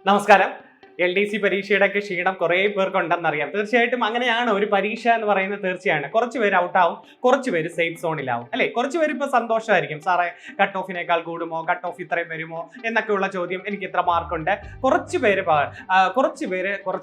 നമസ്കാരം. LDC പരീക്ഷയുടെ ഒക്കെ ക്ഷീണം കുറേ പേർക്കുണ്ടെന്നറിയാം. തീർച്ചയായിട്ടും അങ്ങനെയാണ്. ഒരു പരീക്ഷ എന്ന് പറയുന്നത് തീർച്ചയാണ്. കുറച്ച് പേര് ഔട്ടാവും, കുറച്ച് പേര് സേഫ് സോണിലാവും അല്ലേ? കുറച്ച് പേര് ഇപ്പോൾ സന്തോഷമായിരിക്കും, സാറേ കട്ട് ഓഫിനേക്കാൾ കൂടുമോ, കട്ട് ഓഫ് ഇത്രയും വരുമോ എന്നൊക്കെയുള്ള ചോദ്യം, എനിക്ക് ഇത്ര മാർക്കുണ്ട്. കുറച്ച്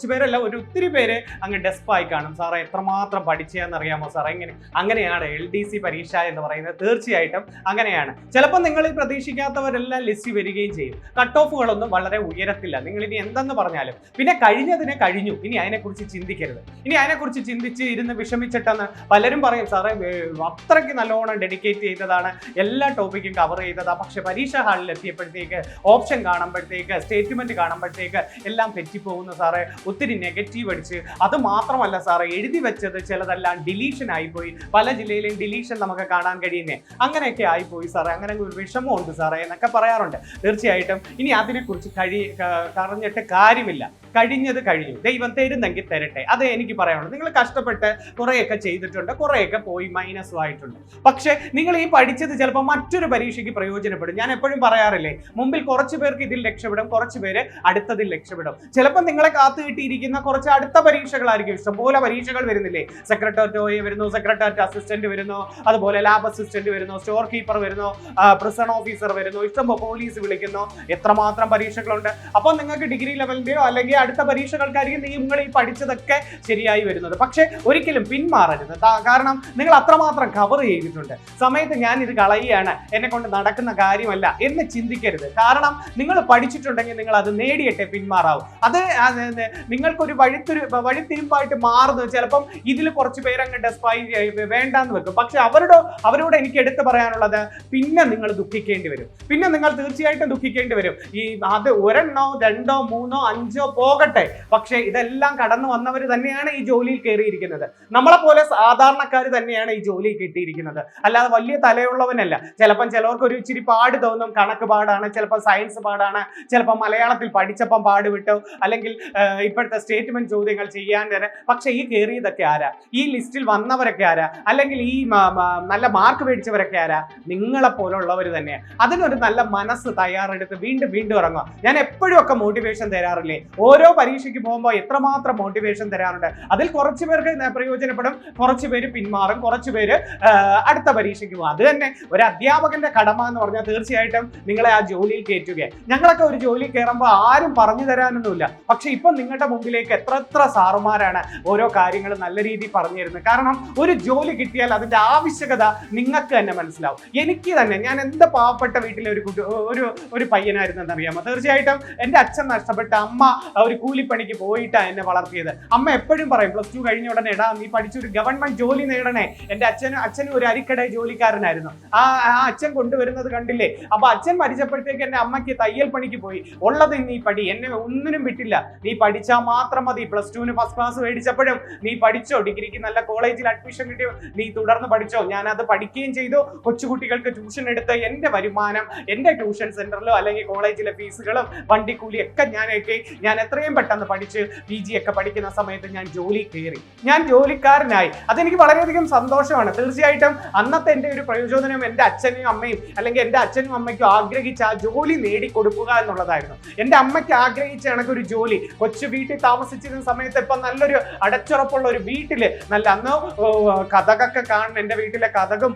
പേരല്ല, ഒരു ഒത്തിരി പേര് അങ്ങ് ഡെസ്പായി കാണും. സാറേ എത്രമാത്രം പഠിച്ചതെന്നറിയാമോ സാറേ? അങ്ങനെയാണ് LDC പരീക്ഷ എന്ന് പറയുന്നത്. തീർച്ചയായിട്ടും അങ്ങനെയാണ്. ചിലപ്പോൾ നിങ്ങൾ പ്രതീക്ഷിക്കാത്തവരെല്ലാം ലിസ്റ്റ് വരികയും ചെയ്യും. കട്ട് ഓഫുകളൊന്നും വളരെ ഉയരത്തില്ല. നിങ്ങൾ ഇനി എന്തെന്ന് പറഞ്ഞാൽ പിന്നെ കഴിഞ്ഞതിനെ കഴിഞ്ഞു, ഇനി അതിനെക്കുറിച്ച് ചിന്തിക്കരുത്. ഇനി അതിനെക്കുറിച്ച് ചിന്തിച്ച് ഇരുന്ന് വിഷമിച്ചിട്ടെന്ന് പലരും പറയും, സാറേ അത്രയ്ക്ക് നല്ലോണം ഡെഡിക്കേറ്റ് ചെയ്തതാണ്, എല്ലാ ടോപ്പിക്കും കവർ ചെയ്തതാണ്, പക്ഷെ പരീക്ഷാ ഹാളിൽ എത്തിയപ്പോഴത്തേക്ക് ഓപ്ഷൻ കാണുമ്പോഴത്തേക്ക് സ്റ്റേറ്റ്മെന്റ് കാണുമ്പോഴത്തേക്ക് എല്ലാം തെറ്റിപ്പോകുന്നു സാറേ, ഒത്തിരി നെഗറ്റീവ് അടിച്ച്. അത് മാത്രമല്ല സാറേ, എഴുതി വെച്ചത് ചിലതെല്ലാം ഡിലീഷൻ ആയിപ്പോയി, പല ജില്ലയിലെയും ഡിലീഷൻ നമുക്ക് കാണാൻ കഴിയുന്നേ, അങ്ങനെയൊക്കെ ആയിപ്പോയി സാറേ, അങ്ങനെ ഒരു വിഷമമുണ്ട് സാറേ എന്നൊക്കെ പറയാറുണ്ട്. തീർച്ചയായിട്ടും ഇനി അതിനെക്കുറിച്ച് പറഞ്ഞിട്ട് കാര്യമില്ല. കഴിഞ്ഞത് കഴിഞ്ഞു, ദൈവം തരുന്നെങ്കിൽ തരട്ടെ, അതേ എനിക്ക് പറയാനുള്ളൂ. നിങ്ങൾ കഷ്ടപ്പെട്ട് കുറേയൊക്കെ ചെയ്തിട്ടുണ്ട്, കുറേയൊക്കെ പോയി മൈനസും ആയിട്ടുണ്ട്. പക്ഷെ നിങ്ങൾ ഈ പഠിച്ചത് ചിലപ്പോൾ മറ്റൊരു പരീക്ഷയ്ക്ക് പ്രയോജനപ്പെടും. ഞാൻ എപ്പോഴും പറയാറില്ലേ, മുമ്പിൽ കുറച്ച് പേർക്ക് ഇതിൽ രക്ഷപ്പെടും, കുറച്ച് പേര് അടുത്തതിൽ രക്ഷപ്പെടും. ചിലപ്പോൾ നിങ്ങളെ കാത്തു കിട്ടിയിരിക്കുന്ന കുറച്ച് അടുത്ത പരീക്ഷകളായിരിക്കും. ഇഷ്ടംപോലെ പരീക്ഷകൾ വരുന്നില്ലേ? സെക്രട്ടേറിയറ്റ് OA വരുന്നു, സെക്രട്ടേറിയറ്റ് അസിസ്റ്റന്റ് വരുന്നു, അതുപോലെ ലാബ് അസിസ്റ്റന്റ് വരുന്നു, സ്റ്റോർ കീപ്പർ വരുന്നു, പ്രിസൺ ഓഫീസർ വരുന്നു, ഇഷ്ടംപോലെ പോലീസ് വിളിക്കുന്നു, എത്രമാത്രം പരീക്ഷകളുണ്ട്. അപ്പോൾ നിങ്ങൾക്ക് ഡിഗ്രി ലെവലിന്റെയോ അല്ലെങ്കിൽ അടുത്ത പരീക്ഷകൾക്കായിരിക്കും നിങ്ങൾ ഈ പഠിച്ചതൊക്കെ ശരിയായി വരുന്നത്. പക്ഷെ ഒരിക്കലും പിന്മാറരുത്. കാരണം നിങ്ങൾ അത്രമാത്രം കവർ ചെയ്തിട്ടുണ്ട്. സമയത്ത് ഞാൻ ഇത് കളയുകയാണ്, എന്നെ കൊണ്ട് നടക്കുന്ന കാര്യമല്ല എന്ന് ചിന്തിക്കരുത്. കാരണം നിങ്ങൾ പഠിച്ചിട്ടുണ്ടെങ്കിൽ നിങ്ങൾ അത് നേടിയിട്ടേ പിന്മാറാവും. അത് നിങ്ങൾക്കൊരു വഴിത്തിരിമ്പായിട്ട് മാറുന്നത് ചിലപ്പം ഇതിൽ കുറച്ച് പേരങ്ങ് ഡെസ്പായി വേണ്ടാന്ന് വെക്കും. പക്ഷെ അവരോട് എനിക്ക് എടുത്തു പറയാനുള്ളത്, പിന്നെ നിങ്ങൾ ദുഃഖിക്കേണ്ടി വരും. പിന്നെ നിങ്ങൾ തീർച്ചയായിട്ടും ദുഃഖിക്കേണ്ടി വരും. അത് ഒരെണ്ണോ രണ്ടോ മൂന്നോ അഞ്ചോ പോകട്ടെ, പക്ഷേ ഇതെല്ലാം കടന്നു വന്നവർ തന്നെയാണ് ഈ ജോലിയിൽ കയറിയിരിക്കുന്നത്. നമ്മളെ പോലെ സാധാരണക്കാർ തന്നെയാണ് ഈ ജോലിയിൽ കിട്ടിയിരിക്കുന്നത്, അല്ലാതെ വലിയ തലയുള്ളവനല്ല. ചിലപ്പം ചിലവർക്ക് ഒരു ഇച്ചിരി പാട് തോന്നും, കണക്ക് പാടാണ്, ചിലപ്പോൾ സയൻസ് പാടാണ്, ചിലപ്പോൾ മലയാളത്തിൽ പഠിച്ചപ്പം പാട് വിട്ടു, അല്ലെങ്കിൽ ഇപ്പോഴത്തെ സ്റ്റേറ്റ്മെന്റ് ചോദ്യങ്ങൾ ചെയ്യാൻ വരെ. പക്ഷെ ഈ കയറിയതൊക്കെ ആരാ? ഈ ലിസ്റ്റിൽ വന്നവരൊക്കെ ആരാ? അല്ലെങ്കിൽ ഈ നല്ല മാർക്ക് മേടിച്ചവരൊക്കെ ആരാ? നിങ്ങളെ പോലുള്ളവർ തന്നെയാണ്. അതിനൊരു നല്ല മനസ്സ് തയ്യാറെടുത്ത് വീണ്ടും വീണ്ടും ഇറങ്ങുക. ഞാൻ എപ്പോഴും ഒക്കെ മോട്ടിവേഷൻ തരാറില്ലേ? ഓരോ പരീക്ഷയ്ക്ക് പോകുമ്പോൾ എത്രമാത്രം മോട്ടിവേഷൻ തരാറുണ്ട്. അതിൽ കുറച്ച് പേർക്ക് പ്രയോജനപ്പെടും, കുറച്ച് പേര് പിന്മാറും, കുറച്ച് പേര് അടുത്ത പരീക്ഷയ്ക്ക് പോകും. അത് തന്നെ ഒരു അധ്യാപകന്റെ കടമ എന്ന് പറഞ്ഞാൽ തീർച്ചയായിട്ടും നിങ്ങളെ ആ ജോലിയിൽ കയറ്റുകയാണ്. ഞങ്ങളൊക്കെ ഒരു ജോലി കയറുമ്പോൾ ആരും പറഞ്ഞു തരാനൊന്നുമില്ല. പക്ഷെ ഇപ്പം നിങ്ങളുടെ മുമ്പിലേക്ക് എത്ര സാറുമാരാണ് ഓരോ കാര്യങ്ങൾ നല്ല രീതിയിൽ പറഞ്ഞു തരുന്നത്. കാരണം ഒരു ജോലി കിട്ടിയാൽ അതിന്റെ ആവശ്യകത നിങ്ങൾക്ക് തന്നെ മനസ്സിലാവും. എനിക്ക് തന്നെ, ഞാൻ എന്ത് പാവപ്പെട്ട വീട്ടിലെ ഒരു പയ്യനായിരുന്നു എന്നറിയാമോ? തീർച്ചയായിട്ടും എൻ്റെ അച്ഛൻ നഷ്ടപ്പെട്ട, അമ്മ ഒരു കൂലിപ്പണിക്ക് പോയിട്ടാണ് എന്നെ വളർത്തിയത്. അമ്മ എപ്പോഴും പറയും, +2 കഴിഞ്ഞ ഉടനെ എടാ നീ പഠിച്ചൊരു ഗവൺമെന്റ് ജോലി നേടണേ. എൻ്റെ അച്ഛനും ഒരു അരിക്കട ജോലിക്കാരനായിരുന്നു. ആ അച്ഛൻ കൊണ്ടുവരുന്നത് കണ്ടില്ലേ? അപ്പൊ അച്ഛൻ മരിച്ചപ്പോഴത്തേക്ക് എൻ്റെ അമ്മയ്ക്ക് തയ്യൽ പണിക്ക് പോയി. ഉള്ളത് നീ പഠി, എന്നെ ഒന്നിനും വിട്ടില്ല, നീ പഠിച്ചാൽ മാത്രം മതി. +2 ഫസ്റ്റ് ക്ലാസ് മേടിച്ചപ്പോഴും നീ പഠിച്ചോ, ഡിഗ്രിക്ക് നല്ല കോളേജിൽ അഡ്മിഷൻ കിട്ടിയോ, നീ തുടർന്ന് പഠിച്ചോ. ഞാനത് പഠിക്കുകയും ചെയ്തു. കൊച്ചുകുട്ടികൾക്ക് ട്യൂഷൻ എടുത്ത് എൻ്റെ വരുമാനം എൻ്റെ ട്യൂഷൻ സെന്ററിലോ അല്ലെങ്കിൽ കോളേജിലെ ഫീസുകളും വണ്ടിക്കൂലിയൊക്കെ ഞാൻ എത്രയും പെട്ടെന്ന് പഠിച്ച് PG ഒക്കെ പഠിക്കുന്ന സമയത്ത് ഞാൻ ജോലി കയറി, ഞാൻ ജോലിക്കാരനായി. അതെനിക്ക് വളരെയധികം സന്തോഷമാണ്. തീർച്ചയായിട്ടും അന്നത്തെ എൻ്റെ ഒരു പ്രയോജനം എൻ്റെ അച്ഛനും അമ്മയും, അല്ലെങ്കിൽ എൻ്റെ അച്ഛനും അമ്മയ്ക്കും ആഗ്രഹിച്ച ആ ജോലി നേടിക്കൊടുക്കുക എന്നുള്ളതായിരുന്നു. എൻ്റെ അമ്മയ്ക്ക് ആഗ്രഹിച്ച കണക്കൊരു ജോലി, കൊച്ചു വീട്ടിൽ താമസിച്ചിരുന്ന സമയത്ത് ഇപ്പം നല്ലൊരു അടച്ചുറപ്പുള്ള ഒരു വീട്ടില് നല്ല, അന്ന് കഥകൊക്കെ കാണും, എൻ്റെ വീട്ടിലെ കഥകും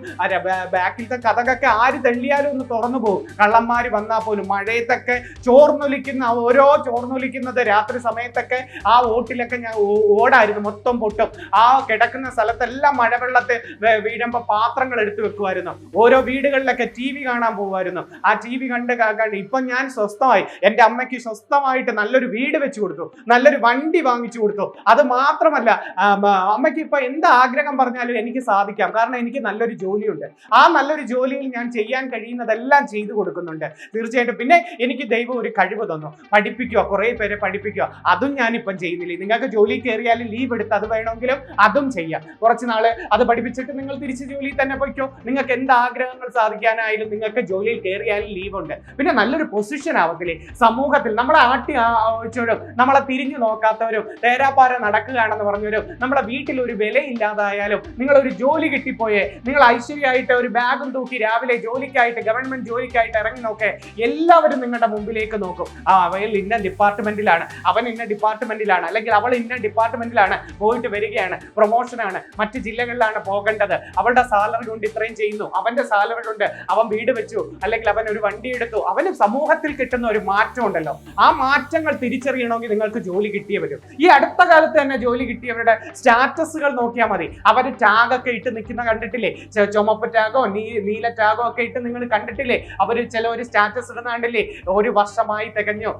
ബാക്കിലത്തെ കഥകൊക്കെ ആര് തള്ളിയാലും ഒന്ന് തുറന്നു പോകും. കള്ളന്മാര് വന്നാൽ പോലും മഴയത്തൊക്കെ ചോർന്നൊലിക്കുന്നത് രാത്രി സമയത്തൊക്കെ ആ ഓട്ടിലൊക്കെ ഞാൻ ഓടായിരുന്നു, മൊത്തം പൊട്ടും. ആ കിടക്കുന്ന സ്ഥലത്തെല്ലാം മഴവെള്ളത്തെ വീഴുമ്പോൾ പാത്രങ്ങൾ എടുത്തു വെക്കുമായിരുന്നു. ഓരോ വീടുകളിലൊക്കെ TV കാണാൻ പോകുമായിരുന്നു. ആ TV കണ്ട് ഇപ്പം ഞാൻ സ്വസ്ഥമായി. എൻ്റെ അമ്മയ്ക്ക് സ്വസ്ഥമായിട്ട് നല്ലൊരു വീട് വെച്ച് കൊടുത്തു, നല്ലൊരു വണ്ടി വാങ്ങിച്ചു കൊടുത്തു. അത് മാത്രമല്ല, അമ്മയ്ക്ക് ഇപ്പൊ എന്ത് ആഗ്രഹം പറഞ്ഞാലും എനിക്ക് സാധിക്കാം. കാരണം എനിക്ക് നല്ലൊരു ജോലിയുണ്ട്. ആ നല്ലൊരു ജോലിയിൽ ഞാൻ ചെയ്യാൻ കഴിയുന്നതെല്ലാം ചെയ്തു കൊടുക്കുന്നുണ്ട്. തീർച്ചയായിട്ടും പിന്നെ എനിക്ക് ദൈവം ഒരു കഴിവ് തന്നു, പഠിപ്പിക്കുക, കുറേ പേരെ പഠിപ്പിക്കുക. അതും ഞാനിപ്പം ചെയ്യുന്നില്ല. നിങ്ങൾക്ക് ജോലി കയറിയാലും ലീവ് എടുത്ത് അത് വേണമെങ്കിലും അതും ചെയ്യാം. കുറച്ച് നാള് അത് പഠിപ്പിച്ചിട്ട് നിങ്ങൾ തിരിച്ച് ജോലിയിൽ തന്നെ പോയിക്കോ. നിങ്ങൾക്ക് എന്ത് ആഗ്രഹങ്ങൾ സാധിക്കാനായാലും നിങ്ങൾക്ക് ജോലിയിൽ കയറിയാലും ലീവ് ഉണ്ട്. പിന്നെ നല്ലൊരു പൊസിഷൻ ആവത്തില്ലേ സമൂഹത്തിൽ. നമ്മളെ വെച്ചവരും നമ്മളെ തിരിഞ്ഞു നോക്കാത്തവരും തേരാപ്പാര നടക്കുകയാണെന്ന് പറഞ്ഞവരും നമ്മളെ വീട്ടിൽ ഒരു വിലയില്ലാതായാലും നിങ്ങളൊരു ജോലി കിട്ടിപ്പോയേ നിങ്ങൾ ഐശ്വര്യമായിട്ട് ഒരു ബാഗും തൂക്കി രാവിലെ ജോലിക്കായിട്ട് ഗവൺമെന്റ് ജോലിക്കായിട്ട് ഇറങ്ങി നോക്കേ എല്ലാവരും നിങ്ങളുടെ മുമ്പിലേക്ക് നോക്കും. അവൻ ഇന്ന ഡിപ്പാർട്ട്മെന്റിലാണ്, അവൻ ഇന്ന ഡിപ്പാർട്ട്മെന്റിലാണ്, അല്ലെങ്കിൽ അവൾ ഇന്ന ഡിപ്പാർട്ട്മെന്റിലാണ് പോയിട്ട് വരികയാണ്, പ്രൊമോഷനാണ്, മറ്റ് ജില്ലകളിലാണ് പോകേണ്ടത്, അവളുടെ സാലറി കൊണ്ട് ഇത്രയും ചെയ്യുന്നു, അവന്റെ സാലറി കൊണ്ട് അവൻ വീട് വെച്ചു, അല്ലെങ്കിൽ അവൻ ഒരു വണ്ടി എടുത്തു. അവന് സമൂഹത്തിൽ കിട്ടുന്ന ഒരു മാറ്റം ഉണ്ടല്ലോ, ആ മാറ്റങ്ങൾ തിരിച്ചറിയണമെങ്കിൽ നിങ്ങൾക്ക് ജോലി കിട്ടിയേ വരും. ഈ അടുത്ത കാലത്ത് തന്നെ ജോലി കിട്ടിയവരുടെ സ്റ്റാറ്റസുകൾ നോക്കിയാൽ മതി. അവർ ടാഗൊക്കെ ഇട്ട് നിൽക്കുന്ന കണ്ടിട്ടില്ലേ? ചുമപ്പ് ടാഗോ നീല ടാഗോ ഒക്കെ ഇട്ട് നിങ്ങൾ കണ്ടിട്ടില്ലേ? അവർ ചിലവർ സ്റ്റാറ്റസ് ഇടുന്ന കണ്ടില്ലേ? ഒരു വർഷമായി തികഞ്ഞു,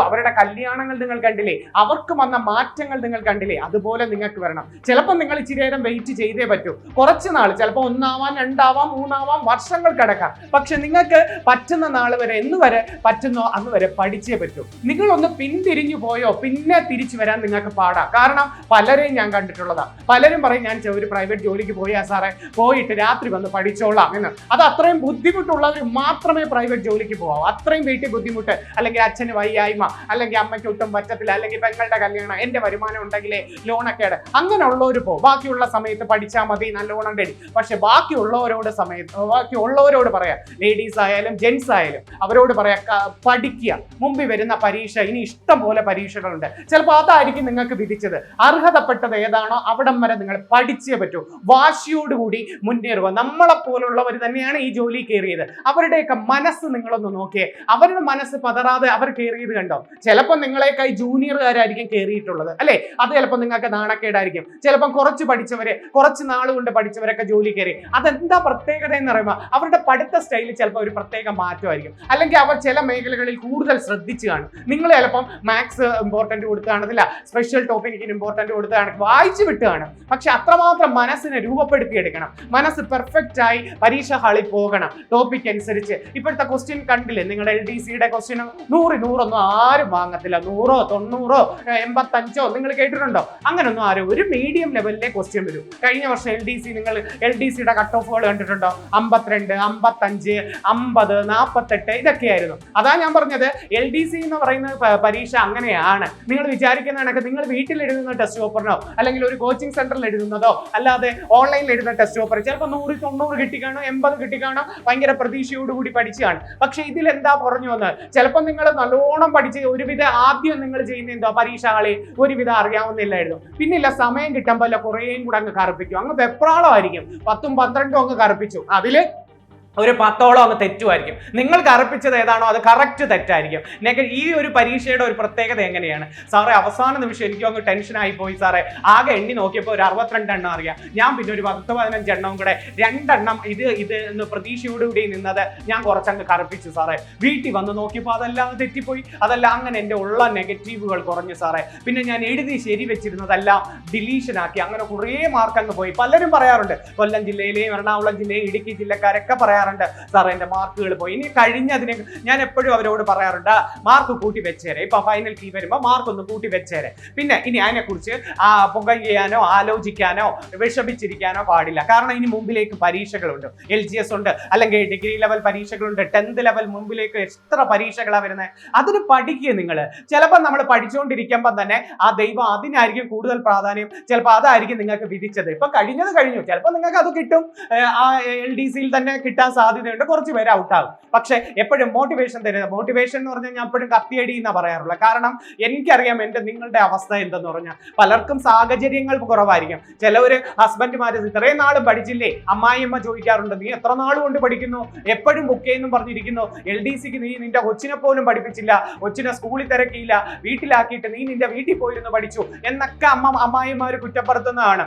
അവരുടെ കല്യാണങ്ങൾ നിങ്ങൾ കണ്ടില്ലേ? അവർക്ക് വന്ന മാറ്റങ്ങൾ നിങ്ങൾ കണ്ടില്ലേ? അതുപോലെ നിങ്ങൾക്ക് വരണം. ചിലപ്പോൾ നിങ്ങൾ ഇച്ചിരി നേരം വെയിറ്റ് ചെയ്തേ പറ്റൂ. കുറച്ച് നാൾ, ചിലപ്പോൾ 1 ആവാം 2 ആവാം 3 ആവാം, വർഷങ്ങൾ കിടക്കാം. പക്ഷെ നിങ്ങൾക്ക് പറ്റുന്ന നാൾ വരെ, എന്ന് വരെ പറ്റുന്നോ അന്ന് വരെ പഠിച്ചേ പറ്റൂ. നിങ്ങളൊന്ന് പിന്തിരിഞ്ഞു പോയോ പിന്നെ തിരിച്ചു വരാൻ നിങ്ങൾക്ക് പാടാ. കാരണം പലരെയും ഞാൻ കണ്ടിട്ടുള്ളതാ. പലരും പറയും ഞാൻ ഒരു പ്രൈവറ്റ് ജോലിക്ക് പോയാ സാറേ, പോയിട്ട് രാത്രി വന്ന് പഠിച്ചോളാം എന്ന്. അത് അത്രയും ബുദ്ധിമുട്ടുള്ളവർ മാത്രമേ പ്രൈവറ്റ് ജോലിക്ക് പോകാവൂ. അത്രയും വീട്ടിൽ ബുദ്ധിമുട്ട്, അല്ലെങ്കിൽ അച്ഛന് വയ്യായ്മ, അല്ലെങ്കിൽ അമ്മയ്ക്ക് ഒട്ടും പറ്റത്തില്ല, അല്ലെങ്കിൽ പെങ്ങളുടെ കല്യാണം, എന്റെ വരുമാനം ഉണ്ടെങ്കിലേ ലോണൊക്കെ അങ്ങനെയുള്ളവർ പോകും. ബാക്കിയുള്ള സമയത്ത് പഠിച്ചാൽ മതി, നല്ലോണം റെഡി. പക്ഷെ ബാക്കിയുള്ളവരോട് പറയാം, ലേഡീസ് ആയാലും ജെന്റ്സ് ആയാലും അവരോട് പറയാം, പഠിക്കുക. മുമ്പിൽ വരുന്ന പരീക്ഷ, ഇനി ഇഷ്ടം പോലെ പരീക്ഷകളുണ്ട്. ചിലപ്പോൾ അതായിരിക്കും നിങ്ങൾക്ക് വിധിച്ചത്. അർഹതപ്പെട്ടത് ഏതാണോ അവിടം വരെ നിങ്ങൾ പഠിച്ചേ പറ്റൂ. വാശിയോടുകൂടി മുന്നേറുക. നമ്മളെപ്പോലുള്ളവർ തന്നെയാണ് ഈ ജോലി കയറിയത്. അവരുടെയൊക്കെ മനസ്സ് നിങ്ങളൊന്ന് നോക്കിയേ. അവരുടെ മനസ്സ് പതറാതെ അവർ കയറിയത് കണ്ടോ? ചിലപ്പോൾ നിങ്ങളെക്കായി ജൂനിയറുകാരായിരിക്കും കയറിയിട്ടുള്ളത്, അല്ലെ? അത് ചിലപ്പോൾ നിങ്ങൾക്ക് നാണക്കേടായിരിക്കും. ചിലപ്പോൾ കുറച്ച് പഠിച്ചവരെ, കുറച്ച് നാളുകൊണ്ട് പഠിച്ചവരൊക്കെ ജോലി കയറി. അതെന്താ പ്രത്യേകത എന്ന് പറയുമ്പോൾ അവരുടെ പഠിത്ത സ്റ്റൈലിൽ ചിലപ്പോൾ ഒരു പ്രത്യേക മാറ്റമായിരിക്കും. അല്ലെങ്കിൽ അവർ ചില മേഖലകളിൽ കൂടുതൽ ശ്രദ്ധിച്ചു കാണും. നിങ്ങൾ ചിലപ്പം മാത്സ് ഇമ്പോർട്ടന്റ് കൊടുത്ത് കാണത്തില്ല, സ്പെഷ്യൽ ടോപ്പിക്കിന് ഇമ്പോർട്ടന്റ് കൊടുത്ത് വായിച്ചു വിട്ട് കാണും. പക്ഷെ അത്രമാത്രം മനസ്സിനെ രൂപപ്പെടുത്തിയെടുക്കണം. മനസ്സ് പെർഫെക്റ്റ് ആയി പരീക്ഷ ഹാളിൽ പോകണം. ടോപ്പിക് അനുസരിച്ച് ഇപ്പോഴത്തെ ക്വസ്റ്റ്യൻ കണ്ടില്ലേ? നിങ്ങളുടെ LDCയുടെ ക്വസ്റ്റ്യൻ 100 ആരും വാങ്ങത്തില്ല. 100, 90, 85 നിങ്ങൾ കേട്ടിട്ടുണ്ടോ? അങ്ങനൊന്നും ആരും. ഒരു മീഡിയം ലെവലിലെ ക്വസ്റ്റ്യൻ വരും. കഴിഞ്ഞ വർഷം നിങ്ങൾ LDCയുടെ കട്ട് ഓഫുകൾ കണ്ടിട്ടുണ്ടോ? 52, 55, 50, 48 ഇതൊക്കെയായിരുന്നു. അതാ ഞാൻ പറഞ്ഞത്, LDC എന്ന് പറയുന്ന പരീക്ഷ അങ്ങനെയാണ്. നിങ്ങൾ വിചാരിക്കുന്ന കണക്ക് നിങ്ങൾ വീട്ടിൽ എഴുതുന്ന ടെസ്റ്റ് പേപ്പറിനോ അല്ലെങ്കിൽ ഒരു കോച്ചിങ് സെന്ററിൽ എഴുതുന്നതോ അല്ലാതെ ഓൺലൈനിൽ എഴുതുന്ന ടെസ്റ്റ് പേപ്പർ ചിലപ്പോൾ 100, 90 കിട്ടിക്കാണോ, 80 കിട്ടിക്കാണോ, ഭയങ്കര പ്രതീക്ഷയോടുകൂടി പഠിച്ചാണ്. പക്ഷെ ഇതിൽ എന്താ കുറഞ്ഞു വന്ന്? ചിലപ്പോൾ നിങ്ങൾ നല്ലോണം പഠിച്ച് ഒരുവിധ ആദ്യം നിങ്ങൾ ചെയ്യുന്ന എന്തോ പരീക്ഷ കളി ഒരുവിധം അറിയാവുന്നില്ലായിരുന്നു. പിന്നില്ല, സമയം കിട്ടുമ്പോൾ കുറേയും കൂടെ അങ്ങ് കറുപ്പിക്കും. അങ്ങ് വെപ്രാളമായിരിക്കും. 10ഉം 12ഉം അങ്ങ് കറുപ്പിച്ചു. അതില് ഒരു 10ഓളം അങ്ങ് തെറ്റുമായിരിക്കും. നിങ്ങൾ കറുപ്പിച്ചത് ഏതാണോ അത് കറക്റ്റ് തെറ്റായിരിക്കും. ഈ ഒരു പരീക്ഷയുടെ ഒരു പ്രത്യേകത എങ്ങനെയാണ് സാറേ? അവസാന നിമിഷം എനിക്കും അങ്ങ് ടെൻഷനായി പോയി സാറേ. ആകെ എണ്ണി നോക്കിയപ്പോൾ ഒരു 62 എണ്ണം അറിയാം. ഞാൻ പിന്നെ ഒരു 10-15 എണ്ണവും കൂടെ 2 എണ്ണം ഇത് എന്ന് പ്രതീക്ഷയോടുകൂടി നിന്നത് ഞാൻ കുറച്ചങ്ങ് കറുപ്പിച്ചു സാറേ. വീട്ടിൽ വന്ന് നോക്കിയപ്പോൾ അതെല്ലാം തെറ്റിപ്പോയി. അതെല്ലാം അങ്ങനെ എൻ്റെ ഉള്ള നെഗറ്റീവുകൾ കുറഞ്ഞു സാറേ. പിന്നെ ഞാൻ എഴുതി ശരി വെച്ചിരുന്നതെല്ലാം ഡിലീഷനാക്കി. അങ്ങനെ കുറേ മാർക്ക് അങ്ങ് പോയി. പലരും പറയാറുണ്ട്, കൊല്ലം ജില്ലയിലെയും എറണാകുളം ജില്ലയും ഇടുക്കി ജില്ലക്കാരൊക്കെ പറയാറുണ്ട്, സാറേ എൻ്റെ മാർക്കുകൾ പോയി. ഇനി കഴിഞ്ഞതിന് ഞാൻ എപ്പോഴും അവരോട് പറയാറുണ്ട്, മാർക്ക് കൂട്ടി വെച്ചേരെ. ഇപ്പൊ ഫൈനൽ കീ വരുമ്പോൾ മാർക്ക് ഒന്ന് കൂട്ടി വെച്ചേരെ. പിന്നെ ഇനി അതിനെക്കുറിച്ച് പുകയാനോ ആലോചിക്കാനോ വിഷമിച്ചിരിക്കാനോ പാടില്ല. കാരണം ഇനി മുമ്പിലേക്ക് പരീക്ഷകളുണ്ട്. LGS ഉണ്ട്, അല്ലെങ്കിൽ ഡിഗ്രി ലെവൽ പരീക്ഷകളുണ്ട്, 10th ലെവൽ മുമ്പിലേക്ക് എത്ര പരീക്ഷകളാണ് വരുന്നത്. അതിന് പഠിക്കുക നിങ്ങൾ. ചിലപ്പോൾ നമ്മൾ പഠിച്ചുകൊണ്ടിരിക്കുമ്പോൾ തന്നെ ആ ദൈവം അതിനായിരിക്കും കൂടുതൽ പ്രാധാന്യം. ചിലപ്പോൾ അതായിരിക്കും നിങ്ങൾക്ക് വിധിച്ചത്. ഇപ്പൊ കഴിഞ്ഞത് കഴിഞ്ഞു. ചിലപ്പോൾ നിങ്ങൾക്ക് അത് കിട്ടും, ആ LDCയിൽ തന്നെ കിട്ടാൻ സാധ്യതയുണ്ട്. കുറച്ച് പേര് ഔട്ടാകും. പക്ഷെ എപ്പോഴും മോട്ടിവേഷൻ തരുന്നത്, മോട്ടിവേഷൻ എന്ന് പറഞ്ഞാൽ ഞാൻ എപ്പോഴും കത്തിയടി എന്നാ പറയാറുള്ളത്. കാരണം എനിക്കറിയാം നിങ്ങളുടെ അവസ്ഥ എന്തെന്ന് പറഞ്ഞാൽ പലർക്കും സാഹചര്യങ്ങൾ കുറവായിരിക്കും. ചിലവര് ഹസ്ബൻഡുമാര് ഇത്രയും നാളും പഠിച്ചില്ലേ, അമ്മായിയമ്മ ചോദിക്കാറുണ്ട്, നീ എത്ര നാൾ കൊണ്ട് പഠിക്കുന്നു, എപ്പോഴും ബുക്ക് ചെയ്യുന്നു പറഞ്ഞിരിക്കുന്നു, LDCക്ക് നീ നിന്റെ കൊച്ചിനെ പോലും പഠിപ്പിച്ചില്ല, കൊച്ചിനെ സ്കൂളിൽ തിരക്കിയില്ല, വീട്ടിലാക്കിയിട്ട് നീ നിന്റെ വീട്ടിൽ പോയിരുന്നു പഠിച്ചു എന്നൊക്കെ അമ്മായിമാര് കുറ്റപ്പെടുത്തുന്നതാണ്.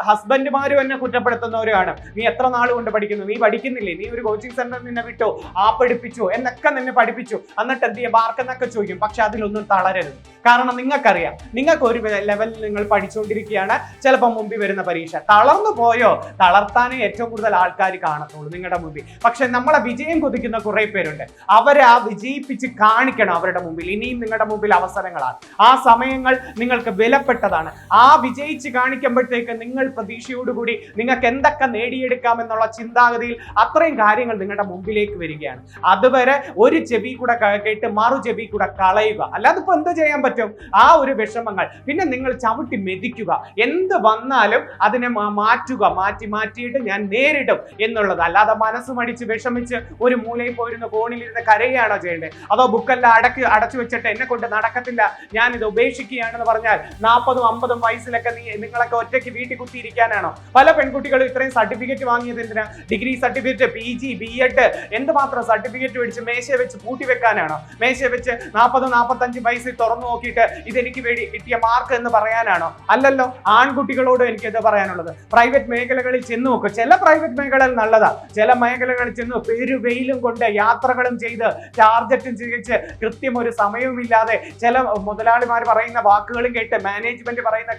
ഹസ്ബൻഡുമാരും എന്നെ കുറ്റപ്പെടുത്തുന്നവരാണ്. നീ എത്ര നാൾ കൊണ്ട് പഠിക്കുന്നു, നീ പഠിക്കുന്നില്ലേ, നീ ഒരു കോച്ചിങ് സെന്ററിൽ നിന്നെ വിട്ടോ, പഠിപ്പിച്ചു എന്നൊക്കെ നിന്നെ പഠിപ്പിച്ചു, എന്നിട്ട് എന്ത് ചെയ്യാം മാർക്ക് എന്നൊക്കെ ചോദിക്കും. പക്ഷെ അതിലൊന്നും തളരരുത്. കാരണം നിങ്ങൾക്കറിയാം, നിങ്ങൾക്ക് ഒരു ലെവലിൽ നിങ്ങൾ പഠിച്ചുകൊണ്ടിരിക്കുകയാണ്, ചിലപ്പോൾ മുമ്പിൽ വരുന്ന പരീക്ഷ തളർന്നു പോയോ, തളർത്താനേ ഏറ്റവും കൂടുതൽ ആൾക്കാർ കാണത്തുള്ളൂ നിങ്ങളുടെ മുമ്പിൽ. പക്ഷെ നമ്മളെ വിജയം കൊതിക്കുന്ന കുറെ പേരുണ്ട്, അവരെ ആ വിജയിപ്പിച്ച് കാണിക്കണം അവരുടെ മുമ്പിൽ. ഇനിയും നിങ്ങളുടെ മുമ്പിൽ അവസരങ്ങളാണ്, ആ സമയങ്ങൾ നിങ്ങൾക്ക് വിലപ്പെട്ടതാണ്. ആ വിജയിച്ച് കാണിക്കുമ്പോഴത്തേക്ക് നിങ്ങൾ പ്രതീക്ഷയോടുകൂടി നിങ്ങൾക്ക് എന്തൊക്കെ നേടിയെടുക്കാം എന്നുള്ള ചിന്താഗതിയിൽ അത്രയും കാര്യങ്ങൾ നിങ്ങളുടെ മുമ്പിലേക്ക് വരികയാണ്. അതുവരെ ഒരു ചെവി കൂടെ കേട്ട് മറു ചെവി കൂടെ കളയുക, അല്ലാതെ ഇപ്പൊ എന്ത് ചെയ്യാൻ പറ്റും? ആ ഒരു വിഷമങ്ങൾ പിന്നെ നിങ്ങൾ ചവിട്ടി മെതിക്കുക, എന്ത് വന്നാലും അതിനെ മാറ്റിയിട്ട് ഞാൻ നേരിടും എന്നുള്ളത്. അല്ലാതെ മനസ്സ് മടിച്ച് വിഷമിച്ച് ഒരു മൂലയിൽ പോയിരുന്ന കോണിലിരുന്ന് കരയുകയാണോ ചെയ്യേണ്ടത്? അതോ ബുക്കെല്ലാം അടച്ചു വെച്ചിട്ട് എന്നെ കൊണ്ട് നടക്കത്തില്ല, ഞാൻ ഇത് ഉപേക്ഷിക്കുകയാണെന്ന് പറഞ്ഞാൽ 40-50 വയസ്സിലൊക്കെ നിങ്ങളൊക്കെ ഒറ്റയ്ക്ക് വീട്ടിൽ കുത്തിയിരിക്കാനാണോ? പല പെൺകുട്ടികളും ഇത്രയും സർട്ടിഫിക്കറ്റ് വാങ്ങിയത് എന്തിനാ? ഡിഗ്രി സർട്ടിഫിക്കറ്റ്, PG, B.Ed എന്തുമാത്രം സർട്ടിഫിക്കറ്റ് മേടിച്ച് മേശ വെച്ച് പൂട്ടി വെക്കാനാണോ? മേശ വെച്ച് 40-45 വയസ്സിൽ തുറന്നു നോക്കിയിട്ട് ഇതെനിക്ക് വേണ്ടി കിട്ടിയ മാർക്ക് എന്ന് പറയാനാണോ? അല്ലല്ലോ. ആൺകുട്ടികളോട് എനിക്കിത് പറയാനുള്ളത്, പ്രൈവറ്റ് മേഖലകളിൽ ചെന്ന് നോക്കും. ചില പ്രൈവറ്റ് മേഖലകൾ നല്ലതാ, ചില മേഖലകളിൽ ചെന്ന് പെരുവെയിലും കൊണ്ട് യാത്രകളും ചെയ്ത് ടാർജറ്റും ചെയ്യിച്ച് കൃത്യം ഒരു സമയവുമില്ലാതെ ചില മുതലാളിമാർ പറയുന്ന വാക്കുകളും കേട്ട് മാനേജ്മെന്റ് പറയുന്ന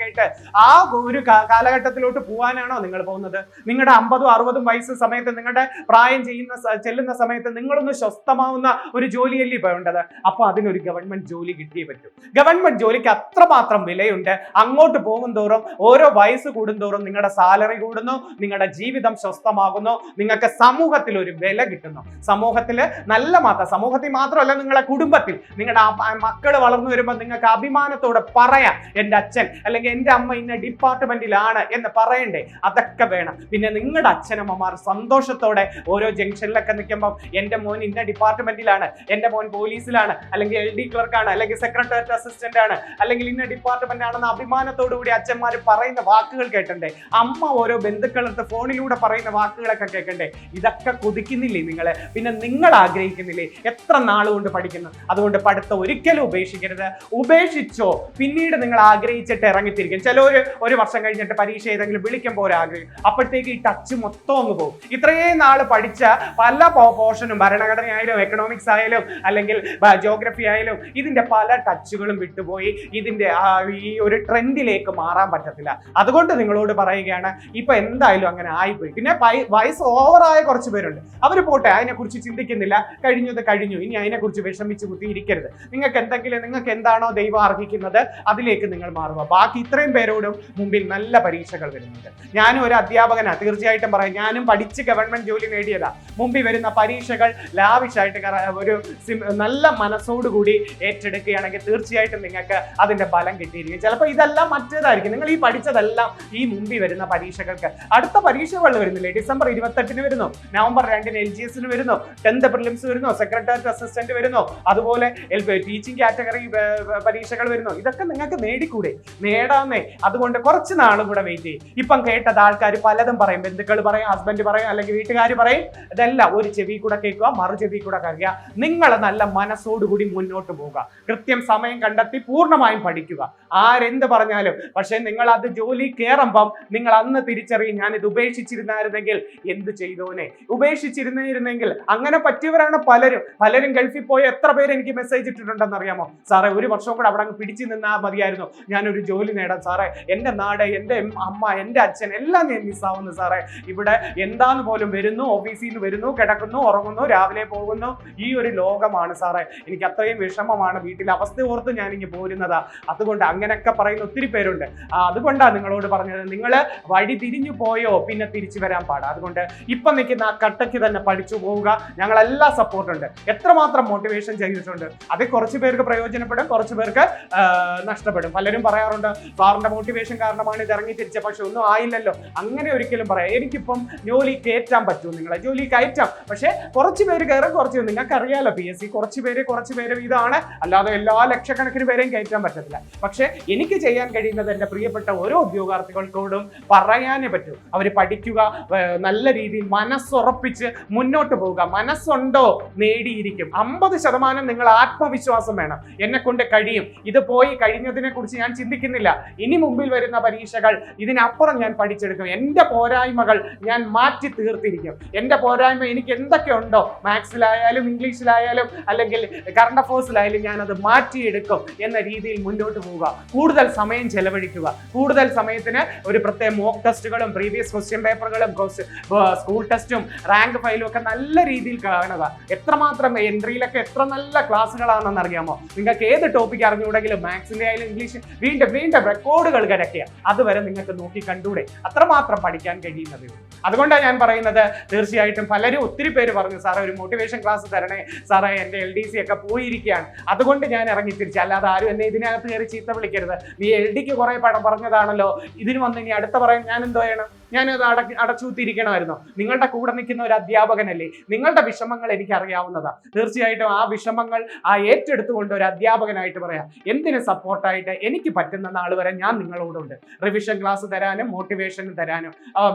കേട്ട് ആ ഒരു കാലഘട്ടത്തിലോട്ട് പോകാനാണോ നിങ്ങൾ പോകുന്നത്? നിങ്ങളുടെ 50-60 വയസ്സ് സമയത്ത്, നിങ്ങളുടെ പ്രായം ചെല്ലുന്ന സമയത്ത് നിങ്ങളൊന്ന് സ്വസ്ഥമാവുന്ന ഒരു ജോലിയല്ലേ വേണ്ടത്. അപ്പൊ അതിനൊരു ഗവൺമെന്റ് ജോലി കിട്ടിയേ പറ്റൂ. ഗവൺമെന്റ് ജോലിക്ക് അത്രമാത്രം വിലയുണ്ട്. അങ്ങോട്ട് പോകും തോറും, ഓരോ വയസ്സ് കൂടുന്തോറും നിങ്ങളുടെ സാലറി കൂടുന്നു, നിങ്ങളുടെ ജീവിതം സ്വസ്ഥമാകുന്നു, നിങ്ങൾക്ക് സമൂഹത്തിൽ ഒരു വില കിട്ടുന്നു. സമൂഹത്തിൽ മാത്രമല്ല, നിങ്ങളുടെ കുടുംബത്തിൽ നിങ്ങളുടെ മക്കൾ വളർന്നു വരുമ്പോൾ നിങ്ങൾക്ക് അഭിമാനത്തോടെ പറയാം, എൻ്റെ അച്ഛൻ അല്ലെങ്കിൽ എൻ്റെ അമ്മ ഇന്ന ഡിപ്പാർട്ട്മെന്റിലാണ് എന്ന് പറയണ്ടേ? അതൊക്കെ വേണം. പിന്നെ നിങ്ങളുടെ അച്ഛനമ്മമാർ സന്തോഷത്തോടെ ഓരോ ജംഗ്ഷനിലൊക്കെ നിൽക്കുമ്പോൾ എൻ്റെ മോൻ ഇന്ന ഡിപ്പാർട്ട്മെന്റിലാണ്, എൻ്റെ മോൻ പോലീസിലാണ്, അല്ലെങ്കിൽ LD ക്ലർക്കാണ്, അല്ലെങ്കിൽ സെക്രട്ടേറിയറ്റ് അസിസ്റ്റന്റ് ആണ്, അല്ലെങ്കിൽ ഇന്ന ഡിപ്പാർട്ട്മെന്റ് ആണെന്ന് അഭിമാനത്തോടു കൂടി അച്ഛന്മാർ പറയുന്ന വാക്കുകൾ കേൾക്കണ്ടേ? അമ്മ ഓരോ ബന്ധുക്കളടുത്ത് ഫോണിലൂടെ പറയുന്ന വാക്കുകളൊക്കെ കേൾക്കണ്ടേ? ഇതൊക്കെ കൊതിക്കുന്നില്ലേ നിങ്ങൾ? പിന്നെ നിങ്ങൾ ആഗ്രഹിക്കുന്നില്ലേ? എത്ര നാളുകൊണ്ട് പഠിക്കുന്നു? അതുകൊണ്ട് പഠിത്തം ഒരിക്കലും ഉപേക്ഷിക്കരുത്. ഉപേക്ഷിച്ചോ പിന്നീട് നിങ്ങൾ ആഗ്രഹിച്ചിട്ട് ഇറങ്ങിത്തിരിക്കും. ചിലവർ ഒരു വർഷം കഴിഞ്ഞിട്ട് പരീക്ഷ ഏതെങ്കിലും വിളിക്കുമ്പോൾ ഒരാഗ്രഹം, അപ്പോഴത്തേക്ക് ഈ ടച്ച് മൊത്തം അങ്ങ് പോകും. ഇത്രയും നാൾ പഠിച്ച പല പോർഷനും, ഭരണഘടന ആയാലും എക്കണോമിക്സ് ആയാലും അല്ലെങ്കിൽ ജോഗ്രഫി ആയാലും, ഇതിന്റെ പല ടച്ചുകളും വിട്ടുപോയി. ഇതിന്റെ ഈ ഒരു ട്രെൻഡിലേക്ക് മാറാൻ പറ്റത്തില്ല. അതുകൊണ്ട് നിങ്ങളോട് പറയുകയാണ്, ഇപ്പൊ എന്തായാലും അങ്ങനെ ആയിപ്പോയി. പിന്നെ വയസ്സ് ഓവറായ കുറച്ച് പേരുണ്ട്, അവർ പോട്ടെ, അതിനെക്കുറിച്ച് ചിന്തിക്കുന്നില്ല, കഴിഞ്ഞത് കഴിഞ്ഞു, ഇനി അതിനെക്കുറിച്ച് വിഷമിച്ച് കുത്തിയിരിക്കരുത്. നിങ്ങൾക്ക് എന്താണോ ദൈവം അർഹിക്കുന്നത് അതിലേക്ക് നിങ്ങൾ മാറുക. ബാക്കി ഇത്രയും പേരോടും മുമ്പിൽ നല്ല പരീക്ഷകൾ വരുന്നുണ്ട്. ഞാനും ഒരു അധ്യാപകനാണ്, തീർച്ചയായിട്ടും പറയാം, ഞാനും പഠിച്ച് ഗവൺമെന്റ് ജോലി നേടിയതാ. മുമ്പിൽ വരുന്ന പരീക്ഷകൾ ലാവിഷായിട്ട് ഒരു നല്ല മനസ്സോടുകൂടി ഏറ്റെടുക്കുകയാണെങ്കിൽ തീർച്ചയായിട്ടും നിങ്ങൾക്ക് അതിന്റെ ബലം കിട്ടിയിരിക്കും. ചിലപ്പോൾ ഇതെല്ലാം മറ്റേതായിരിക്കും, നിങ്ങൾ ഈ പഠിച്ചതെല്ലാം ഈ മുമ്പിൽ വരുന്ന പരീക്ഷകൾക്ക്. അടുത്ത പരീക്ഷകൾ വരുന്നില്ലേ? ഡിസംബർ 28 വരുന്നു, നവംബർ 2 LGS വരുന്നു, 10th പ്രിലിംസ് വരുന്നു, സെക്രട്ടേറിയറ്റ് അസിസ്റ്റന്റ് വരുന്നു, അതുപോലെ ടീച്ചിങ് കാറ്റഗറി പരീക്ഷകൾ വരുന്നു. ഇതൊക്കെ നിങ്ങൾക്ക് നേടിക്കൂടെ? നേടാന്നേ. അതുകൊണ്ട് കുറച്ച് നാളും കൂടെ വെയിറ്റ് ചെയ്യും. ഇപ്പം കേട്ടത് ആൾക്കാർ പലതും പറയും, ബന്ധുക്കൾ പറയും, ഹസ്ബൻഡ് പറയും, അല്ലെങ്കിൽ വീട്ടുകാർ പറയും. ഇതെല്ലാം ഒരു ചെവി കൂടെ കേൾക്കുക, മറു ചെവി കൂടെ കഴിയുക. നിങ്ങൾ നല്ല മനസ്സോടുകൂടി മുന്നോട്ട് പോവുക, കൃത്യം സമയം കണ്ടെത്തി പൂർണ്ണമായും പഠിക്കുക. ആരെന്ത് പറഞ്ഞാലും. പക്ഷെ നിങ്ങൾ അത് ജോലി കയറുമ്പം നിങ്ങൾ അന്ന് തിരിച്ചറിയും, ഞാൻ ഇത് ഉപേക്ഷിച്ചിരുന്നായിരുന്നെങ്കിൽ എന്ത് ചെയ്തോനെ, ഉപേക്ഷിച്ചിരുന്നിരുന്നെങ്കിൽ. അങ്ങനെ പറ്റിയവരാണ് പലരും ഗൾഫിൽ പോയി എത്ര പേര് എനിക്ക് മെസ്സേജ് ഇട്ടിട്ടുണ്ടെന്ന് അറിയാമോ? സാറേ, ഒരു വർഷം കൂടെ അവിടെ അങ്ങ് പിടിച്ചു നിന്നാൽ മതിയായിരുന്നു, ഞാനൊരു ജോലി നേടാം സാറേ, എൻ്റെ നാട്, എൻ്റെ അമ്മ, എൻ്റെ അച്ഛൻ എല്ലാം ഞാൻ മിസ്സാവുന്നു സാറേ. ഇവിടെ എന്താന്ന് പോലും വരുന്നു, ഓഫീസിൽ നിന്ന് വരുന്നു, കിടക്കുന്നു, ഉറങ്ങുന്നു, രാവിലെ പോകുന്നു. ഈ ഒരു ലോകമാണ് സാറേ, എനിക്ക് അത്രയും വിഷമമാണ്, വീട്ടിലെ അവസ്ഥ ഓർത്ത് ഞാനിങ്ങ് പോരുന്നതാ. അതുകൊണ്ട് അങ്ങനെയൊക്കെ പറയുന്ന ഒത്തിരി പേരുണ്ട്. അതുകൊണ്ടാണ് നിങ്ങളോട് പറഞ്ഞത്, നിങ്ങൾ വഴി തിരിഞ്ഞു പോയോ പിന്നെ തിരിച്ചു വരാൻ പാടാ. അതുകൊണ്ട് ഇപ്പം നിൽക്കുന്ന ആ കട്ടയ്ക്ക് തന്നെ പഠിച്ചു പോവുക. ഞങ്ങളെല്ലാം സപ്പോർട്ടുണ്ട്. എത്രമാത്രം മോട്ടിവേഷൻ ചെയ്തിട്ടുണ്ട്, അത് കുറച്ച് പേർക്ക് പ്രയോജനപ്പെടും, കുറച്ച് പേർക്ക് നഷ്ടപ്പെടും. പലരും പറയാറുണ്ട്, സാറിന്റെ മോട്ടിവേഷൻ കാരണമാണ് ഇത് ഇറങ്ങി തിരിച്ചത്, പക്ഷെ ഒന്നും ആയില്ലല്ലോ. അങ്ങനെ ഒരിക്കലും പറയാം. എനിക്കിപ്പം ജോലി കയറ്റാൻ പറ്റും, നിങ്ങളെ ജോലി കയറ്റാം, പക്ഷെ കുറച്ച് പേര് കയറും, കുറച്ച് നിങ്ങൾക്ക് അറിയാലോ, PSC കുറച്ച് പേര് ഇതാണ്, അല്ലാതെ എല്ലാ ലക്ഷക്കണക്കിന് പേരെയും കയറ്റാൻ പറ്റത്തില്ല. പക്ഷെ എനിക്ക് ചെയ്യാൻ കഴിയുന്നത് എൻ്റെ പ്രിയപ്പെട്ട ഓരോ ഉദ്യോഗാർത്ഥികൾക്കോടും പറയാനേ പറ്റൂ. അവർ പഠിക്കുക, നല്ല രീതിയിൽ മനസ്സുറപ്പിച്ച് മുന്നോട്ട് പോവുക. മനസ്സുണ്ടോ നേടിയിരിക്കും. 50% നിങ്ങൾ ആത്മവിശ്വാസം വേണം. എന്നെ കൊണ്ട് കഴിയും, ഇത് പോയി കഴിഞ്ഞതിനെ കുറിച്ച് ഞാൻ ചിന്തിക്കുന്നില്ല, ഇനി മുമ്പിൽ വരുന്ന പരീക്ഷകൾ ഇതിനപ്പുറം ഞാൻ പഠിച്ചെടുക്കും, എൻ്റെ പോരായ്മകൾ ഞാൻ മാറ്റി തീർത്തിരിക്കും. എൻ്റെ പോരായ്മ എനിക്ക് എന്തൊക്കെ ഉണ്ടോ, മാത്സിലായാലും ഇംഗ്ലീഷിലായാലും അല്ലെങ്കിൽ കറണ്ട് അഫേഴ്സിലായാലും ഞാനത് മാറ്റിയെടുക്കും എന്ന രീതിയിൽ മുന്നോട്ട് പോവുക. കൂടുതൽ സമയം ചെലവഴിക്കുക. കൂടുതൽ സമയത്തിന് ഒരു പ്രത്യേക മോക്ക് ടെസ്റ്റുകളും പ്രീവിയസ് ക്വസ്റ്റ്യൻ പേപ്പറുകളും സ്കൂൾ ടെസ്റ്റും റാങ്ക് ഫയലും ഒക്കെ നല്ല രീതിയിൽ കാണുക. എത്രമാത്രം എൻട്രിയിലൊക്കെ എത്ര നല്ല ക്ലാസ്സുകളാണെന്ന് അറിയാമോ? നിങ്ങൾക്ക് ഏത് ടോപ്പിക് അറിഞ്ഞുകൂടെങ്കിലും മാത്സിന്റെ ആയാലും ഇംഗ്ലീഷ് വീണ്ടും റെക്കോർഡുകൾ കിടക്കുക. അതുവരെ നിങ്ങൾക്ക് നോക്കി കണ്ടൂടെ? അത്രമാത്രം പഠിക്കാൻ കഴിയുന്നത്. അതുകൊണ്ടാണ് ഞാൻ പറയുന്നത്, തീർച്ചയായിട്ടും പലരും ഒത്തിരി പേര് പറഞ്ഞു, സാറേ ഒരു മോട്ടിവേഷൻ ക്ലാസ് തരണേ, സാറേ എൻ്റെ LDC ഒക്കെ പോയിരിക്കുകയാണ്, അതുകൊണ്ട് ഞാൻ ഇറങ്ങി തിരിച്ചു. അല്ലാതെ ആരും എന്നെ ഇതിനകത്ത് കയറി ചീത്ത വിളിക്കരുത്. നീ LDക്ക് കുറെ പടം പറഞ്ഞതാണല്ലോ, ഇതിന് വന്ന് ഇനി അടുത്ത പറയാൻ ഞാൻ എന്തോ ചെയ്യണം? ഞാനത് അടച്ചുത്തിരിക്കണമായിരുന്നു. നിങ്ങളുടെ കൂടെ നിൽക്കുന്ന ഒരു അധ്യാപകനല്ലേ, നിങ്ങളുടെ വിഷമങ്ങൾ എനിക്ക് അറിയാവുന്നതാണ്. തീർച്ചയായിട്ടും ആ വിഷമങ്ങൾ ഏറ്റെടുത്തുകൊണ്ട് ഒരു അധ്യാപകനായിട്ട് പറയാം, എന്തിനു സപ്പോർട്ടായിട്ട് എനിക്ക് പറ്റുന്ന നാൾ വരെ ഞാൻ നിങ്ങളോടുണ്ട്. റിവിഷൻ ക്ലാസ് തരാനും മോട്ടിവേഷൻ തരാനും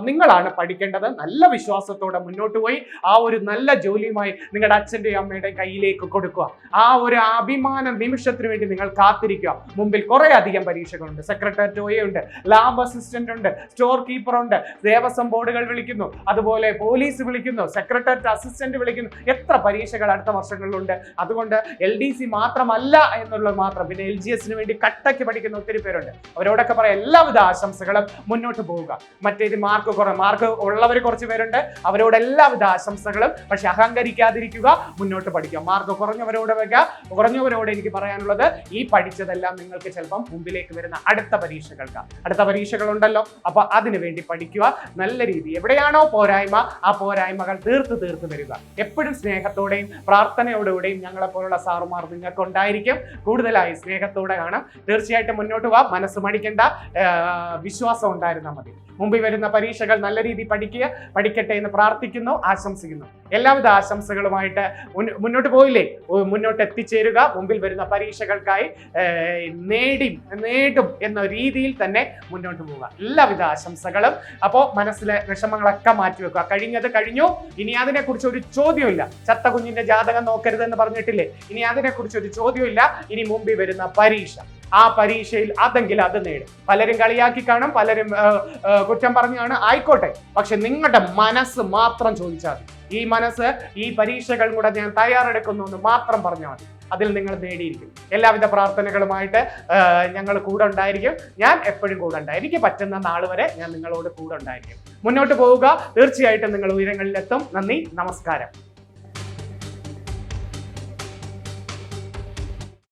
നിങ്ങളാണ് പഠിക്കേണ്ടത്. നല്ല വിശ്വാസത്തോടെ മുന്നോട്ട് പോയി ആ ഒരു നല്ല ജോലിയുമായി നിങ്ങളുടെ അച്ഛൻ്റെയും അമ്മയുടെയും കയ്യിലേക്ക് കൊടുക്കുക. ആ ഒരു അഭിമാന നിമിഷത്തിന് വേണ്ടി നിങ്ങൾ കാത്തിരിക്കുക. മുമ്പിൽ കുറെ അധികം പരീക്ഷകളുണ്ട്. സെക്രട്ടേറിയറ്റ് ഉണ്ട്, ലാബ് അസിസ്റ്റന്റ് ഉണ്ട്, സ്റ്റോർ കീപ്പർ ഉണ്ട്, ദേവസ്വം ബോർഡുകൾ വിളിക്കുന്നു, അതുപോലെ പോലീസ് വിളിക്കുന്നു, സെക്രട്ടേറിയറ്റ് അസിസ്റ്റന്റ് വിളിക്കുന്നു. എത്ര പരീക്ഷകൾ അടുത്ത വർഷങ്ങളിലുണ്ട്. അതുകൊണ്ട് LDC മാത്രമല്ല എന്നുള്ളത് മാത്രം, പിന്നെ LGSന് വേണ്ടി കട്ടയ്ക്ക് പഠിക്കുന്ന ഒത്തിരി പേരുണ്ട്. അവരോടൊക്കെ പറയാം എല്ലാവിധ ആശംസകളും, മുന്നോട്ട് പോവുക. മറ്റേത് മാർക്ക് ഉള്ളവർ കുറച്ച് പേരുണ്ട്, അവരോട് എല്ലാവിധ ആശംസകളും. പക്ഷെ അഹങ്കരിക്കാതിരിക്കുക, മുന്നോട്ട് പഠിക്കുക. മാർക്ക് കുറഞ്ഞവരോട് എനിക്ക് പറയാനുള്ളത്, ഈ പഠിച്ചതെല്ലാം നിങ്ങൾക്ക് ചിലപ്പം മുമ്പിലേക്ക് വരുന്ന അടുത്ത പരീക്ഷകളുണ്ടല്ലോ, അപ്പൊ അതിനു വേണ്ടി പഠിക്കുക. നല്ല രീതി എവിടെയാണോ പോരായ്മ, ആ പോരായ്മകൾ തീർത്ത് വരിക. എപ്പോഴും സ്നേഹത്തോടെയും പ്രാർത്ഥനയോടുകൂടെയും ഞങ്ങളെ പോലുള്ള സാറുമാർ നിങ്ങൾക്ക് ഉണ്ടായിരിക്കും. കൂടുതലായി സ്നേഹത്തോടെ കാണാം. തീർച്ചയായിട്ടും മുന്നോട്ട് പോവാം. മനസ്സ് മടിക്കേണ്ട, വിശ്വാസം ഉണ്ടായിരുന്നാൽ മതി. മുമ്പിൽ വരുന്ന പരീക്ഷകൾ നല്ല രീതിയിൽ പഠിക്കട്ടെ എന്ന് പ്രാർത്ഥിക്കുന്നു, ആശംസിക്കുന്നു. എല്ലാവിധ ആശംസകളുമായിട്ട് മുന്നോട്ട് പോയില്ലേ, മുന്നോട്ട് എത്തിച്ചേരുക. മുമ്പിൽ വരുന്ന പരീക്ഷകൾക്കായി നേടും എന്ന രീതിയിൽ തന്നെ മുന്നോട്ട് പോവുക. എല്ലാവിധ ആശംസകളും. അപ്പോൾ മനസ്സിലെ വിഷമങ്ങളൊക്കെ മാറ്റിവെക്കുക. കഴിഞ്ഞത് കഴിഞ്ഞു. ഇനി അതിനെക്കുറിച്ച് ഒരു ചോദ്യമില്ല. ചത്ത കുഞ്ഞിന്റെ ജാതകം നോക്കരുതെന്ന് പറഞ്ഞിട്ടില്ലേ? ഇനി അതിനെക്കുറിച്ച് ഒരു ചോദ്യമില്ല. ഇനി മുമ്പിൽ വരുന്ന പരീക്ഷ, ആ പരീക്ഷയിൽ അതെങ്കിലും അത് നേടും. പലരും കളിയാക്കി കാണും, പലരും കുറ്റം പറഞ്ഞു കാണും. ആയിക്കോട്ടെ, പക്ഷെ നിങ്ങളുടെ മനസ്സ് മാത്രം ചോദിച്ചാൽ മതി. ഈ മനസ്സ് ഈ പരീക്ഷകൾ കൂടെ ഞാൻ തയ്യാറെടുക്കുന്നു എന്ന് മാത്രം പറഞ്ഞാൽ മതി. അതിൽ നിങ്ങൾ നേടിയിരിക്കും. എല്ലാവിധ പ്രാർത്ഥനകളുമായിട്ട് ഞങ്ങൾ കൂടെ ഉണ്ടായിരിക്കും. ഞാൻ എപ്പോഴും കൂടെ ഉണ്ടായിരിക്കും. എനിക്ക് പറ്റുന്ന നാൾ വരെ ഞാൻ നിങ്ങളോട് കൂടെ ഉണ്ടായിരിക്കും. മുന്നോട്ട് പോവുക. തീർച്ചയായിട്ടും നിങ്ങൾ ഉയരങ്ങളിലെത്തും. നന്ദി, നമസ്കാരം.